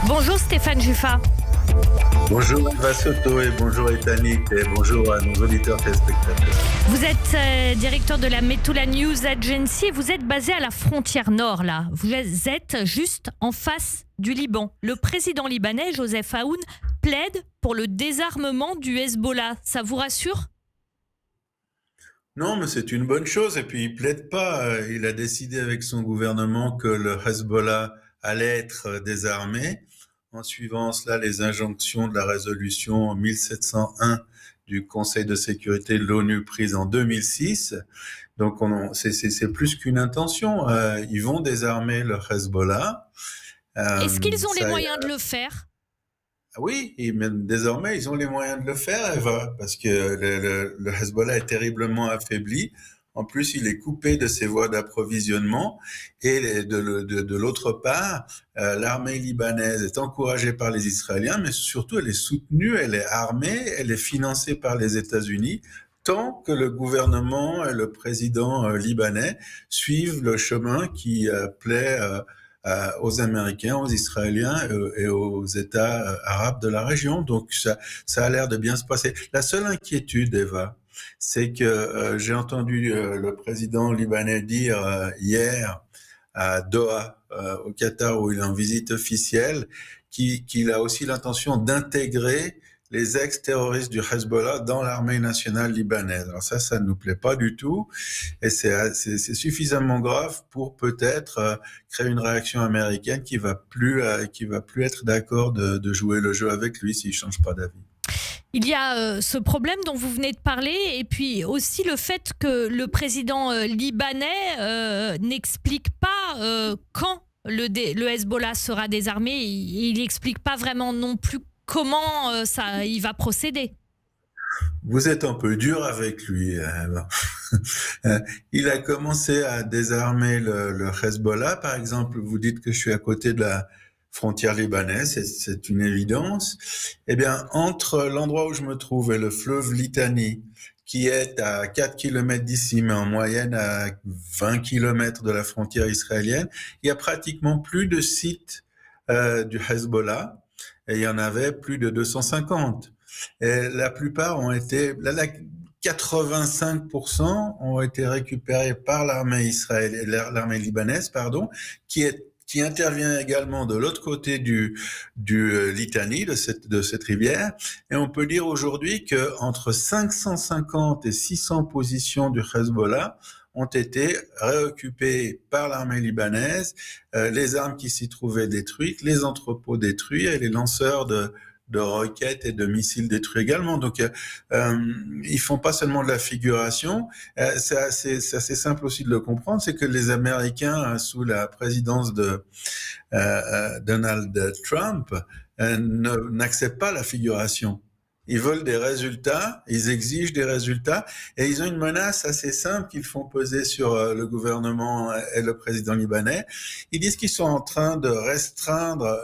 Bonjour Stéphane Juffa. Bonjour Eva Soto et bonjour Ethanit et bonjour à nos auditeurs téléspectateurs. Vous êtes directeur de la Metula News Agency et vous êtes basé à la frontière nord là. Vous êtes juste en face du Liban. Le président libanais Joseph Aoun plaide pour le désarmement du Hezbollah. Ça vous rassure ? Non, mais c'est une bonne chose. Et puis il plaide pas. Il a décidé avec son gouvernement que le Hezbollah allait être désarmé en suivant cela les injonctions de la résolution 1701 du Conseil de sécurité de l'ONU prise en 2006. Donc c'est plus qu'une intention. Ils vont désarmer le Hezbollah. Est-ce qu'ils ont les Ça, moyens de le faire ? Oui, et même désormais, ils ont les moyens de le faire, Eva, parce que le Hezbollah est terriblement affaibli. En plus, il est coupé de ses voies d'approvisionnement. Et de l'autre part, l'armée libanaise est encouragée par les Israéliens, mais surtout, elle est soutenue, elle est armée, elle est financée par les États-Unis, tant que le gouvernement et le président libanais suivent le chemin qui plaît aux Américains, aux Israéliens et aux États arabes de la région. Donc ça a l'air de bien se passer. La seule inquiétude, Eva, c'est que j'ai entendu le président libanais dire hier à Doha, au Qatar, où il est en visite officielle, qu'il a aussi l'intention d'intégrer les ex-terroristes du Hezbollah dans l'armée nationale libanaise. Alors ça ne nous plaît pas du tout, et c'est suffisamment grave pour peut-être créer une réaction américaine qui va plus être d'accord de jouer le jeu avec lui s'il change pas d'avis. Il y a ce problème dont vous venez de parler et puis aussi le fait que le président libanais n'explique pas quand le Hezbollah sera désarmé. Il n'explique pas vraiment non plus comment il va procéder. Vous êtes un peu dur avec lui. Il a commencé à désarmer le Hezbollah. Par exemple, vous dites que je suis à côté de la frontière libanaise, c'est une évidence. Eh bien, entre l'endroit où je me trouve et le fleuve Litani, qui est à 4 km d'ici, mais en moyenne à 20 km de la frontière israélienne, il y a pratiquement plus de sites du Hezbollah, et il y en avait plus de 250. Et la plupart ont été, 85% ont été récupérés par l'armée libanaise, qui intervient également de l'autre côté du Litani, de cette rivière. Et on peut dire aujourd'hui que entre 550 et 600 positions du Hezbollah ont été réoccupées par l'armée libanaise, les armes qui s'y trouvaient détruites, les entrepôts détruits et les lanceurs de roquettes et de missiles détruits également. Donc, ils font pas seulement de la figuration. C'est assez simple aussi de le comprendre, c'est que les Américains, sous la présidence de Donald Trump, n'acceptent pas la figuration. Ils veulent des résultats, ils exigent des résultats, et ils ont une menace assez simple qu'ils font peser sur le gouvernement et le président libanais. Ils disent qu'ils sont en train de restreindre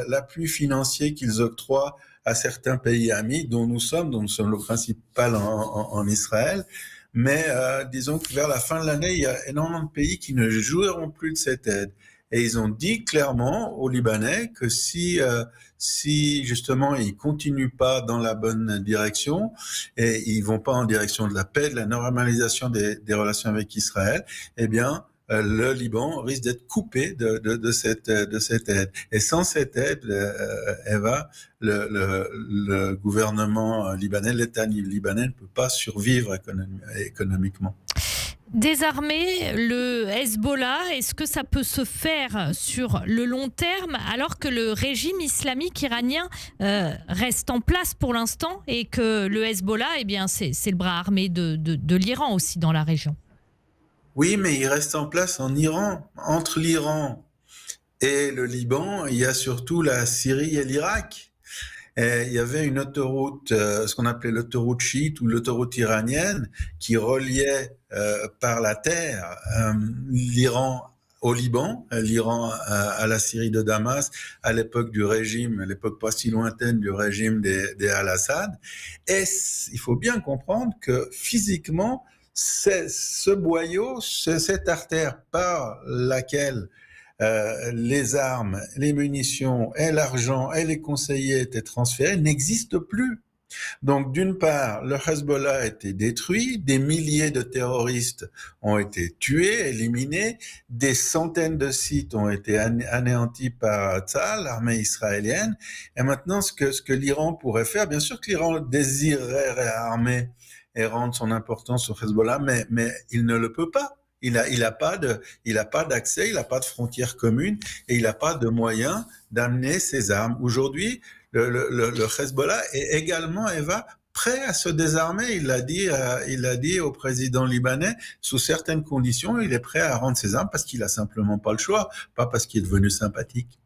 l'appui financier qu'ils octroient à certains pays amis, dont nous sommes le principal en Israël. Mais disons que vers la fin de l'année, il y a énormément de pays qui ne jouiront plus de cette aide. Et ils ont dit clairement aux Libanais que si justement ils continuent pas dans la bonne direction et ils vont pas en direction de la paix, de la normalisation des relations avec Israël, eh bien le Liban risque d'être coupé de cette aide. Et sans cette aide, Eva, le gouvernement libanais, l'État libanais ne peut pas survivre économiquement. Désarmer le Hezbollah, est-ce que ça peut se faire sur le long terme alors que le régime islamique iranien reste en place pour l'instant et que le Hezbollah, eh bien, c'est le bras armé de l'Iran aussi dans la région? Oui, mais il reste en place en Iran. Entre l'Iran et le Liban, il y a surtout la Syrie et l'Irak. Et il y avait une autoroute, ce qu'on appelait l'autoroute chiite ou l'autoroute iranienne, qui reliait par la terre l'Iran au Liban, l'Iran à la Syrie de Damas, à l'époque pas si lointaine du régime des Al-Assad. Et il faut bien comprendre que physiquement, c'est ce boyau, c'est cette artère par laquelle les armes, les munitions et l'argent et les conseillers étaient transférés n'existe plus. Donc, d'une part, le Hezbollah a été détruit, des milliers de terroristes ont été tués, éliminés, des centaines de sites ont été anéantis par Tzal, l'armée israélienne. Et maintenant, ce que l'Iran pourrait faire, bien sûr que l'Iran désirerait réarmer et rendre son importance au Hezbollah, mais il ne le peut pas. Il a pas d'accès, il n'a pas de frontières communes et il n'a pas de moyens d'amener ses armes. Aujourd'hui, le Hezbollah est également, Eva, prêt à se désarmer. Il l'a dit au président libanais, sous certaines conditions, il est prêt à rendre ses armes parce qu'il a simplement pas le choix, pas parce qu'il est devenu sympathique.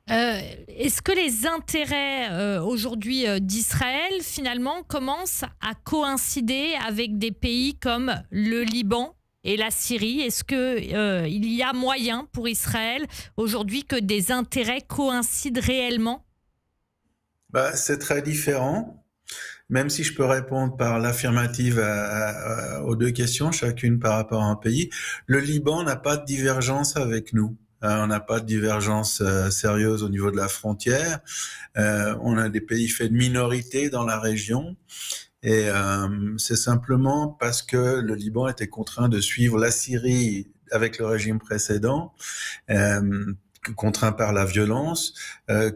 Est-ce que les intérêts aujourd'hui d'Israël finalement commencent à coïncider avec des pays comme le Liban et la Syrie? Est-ce qu'il y a moyen pour Israël aujourd'hui que des intérêts coïncident réellement? C'est très différent, même si je peux répondre par l'affirmative aux deux questions, chacune par rapport à un pays. Le Liban n'a pas de divergence avec nous. On n'a pas de divergence sérieuse au niveau de la frontière. On a des pays faits de minorités dans la région. Et c'est simplement parce que le Liban était contraint de suivre la Syrie avec le régime précédent, contraint par la violence,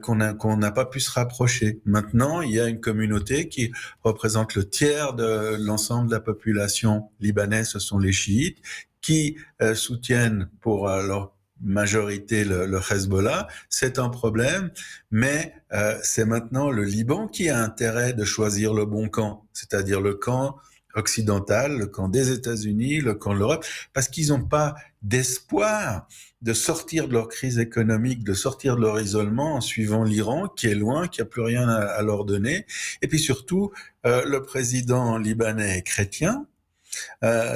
qu'on n'a pas pu se rapprocher. Maintenant, il y a une communauté qui représente le tiers de l'ensemble de la population libanaise, ce sont les chiites, qui soutiennent pour leur majorité le Hezbollah. C'est un problème, mais c'est maintenant le Liban qui a intérêt de choisir le bon camp, c'est-à-dire le camp occidental, le camp des États-Unis, le camp de l'Europe, parce qu'ils n'ont pas d'espoir de sortir de leur crise économique, de sortir de leur isolement en suivant l'Iran, qui est loin, qui n'a plus rien à leur donner. Et puis surtout, le président libanais est chrétien, le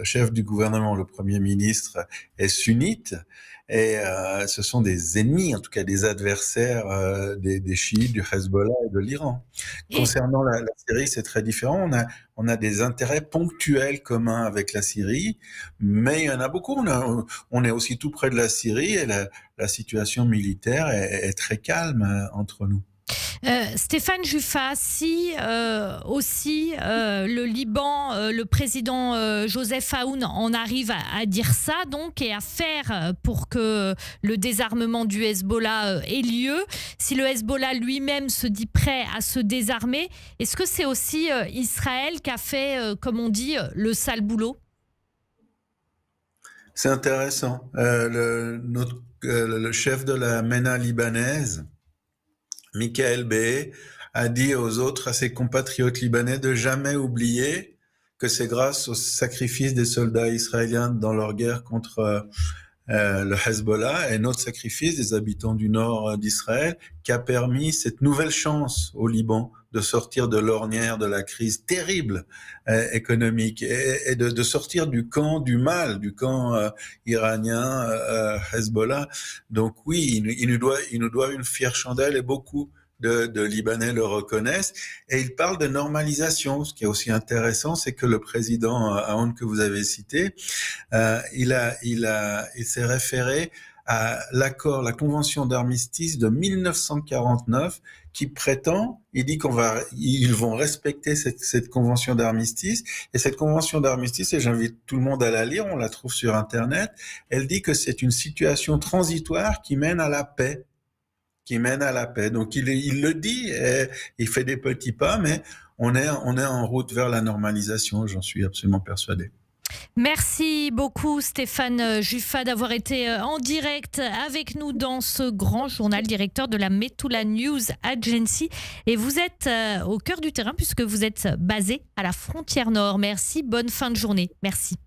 chef du gouvernement, le premier ministre, est sunnite, et ce sont des ennemis, en tout cas des adversaires des chiites, du Hezbollah et de l'Iran. Et Concernant la Syrie, c'est très différent. On a des intérêts ponctuels communs avec la Syrie, mais il y en a beaucoup. On est aussi tout près de la Syrie et la situation militaire est très calme entre nous. Stéphane Juffa, si aussi le Liban, le président Joseph Aoun en arrive à dire ça donc et à faire pour que le désarmement du Hezbollah ait lieu, si le Hezbollah lui-même se dit prêt à se désarmer, est-ce que c'est aussi Israël qui a fait, comme on dit, le sale boulot? C'est intéressant. Le chef de la MENA libanaise, Michael Bey, a dit à ses compatriotes libanais de jamais oublier que c'est grâce au sacrifice des soldats israéliens dans leur guerre contre le Hezbollah et notre sacrifice des habitants du nord d'Israël qui a permis cette nouvelle chance au Liban de sortir de l'ornière de la crise terrible économique et de sortir du camp du mal, du camp iranien Hezbollah. Donc oui, il nous doit une fière chandelle et beaucoup de Libanais le reconnaissent. Et il parle de normalisation. Ce qui est aussi intéressant, c'est que le président Aoun que vous avez cité, il s'est référé à l'accord, la convention d'armistice de 1949 qui prétend, il dit ils vont respecter cette convention d'armistice. Et cette convention d'armistice, et j'invite tout le monde à la lire, on la trouve sur Internet, elle dit que c'est une situation transitoire qui mène à la paix. Donc il le dit, il fait des petits pas, mais on est en route vers la normalisation, j'en suis absolument persuadé. Merci beaucoup Stéphane Juffa d'avoir été en direct avec nous dans ce grand journal, directeur de la Metula News Agency. Et vous êtes au cœur du terrain puisque vous êtes basé à la frontière nord. Merci, bonne fin de journée. Merci.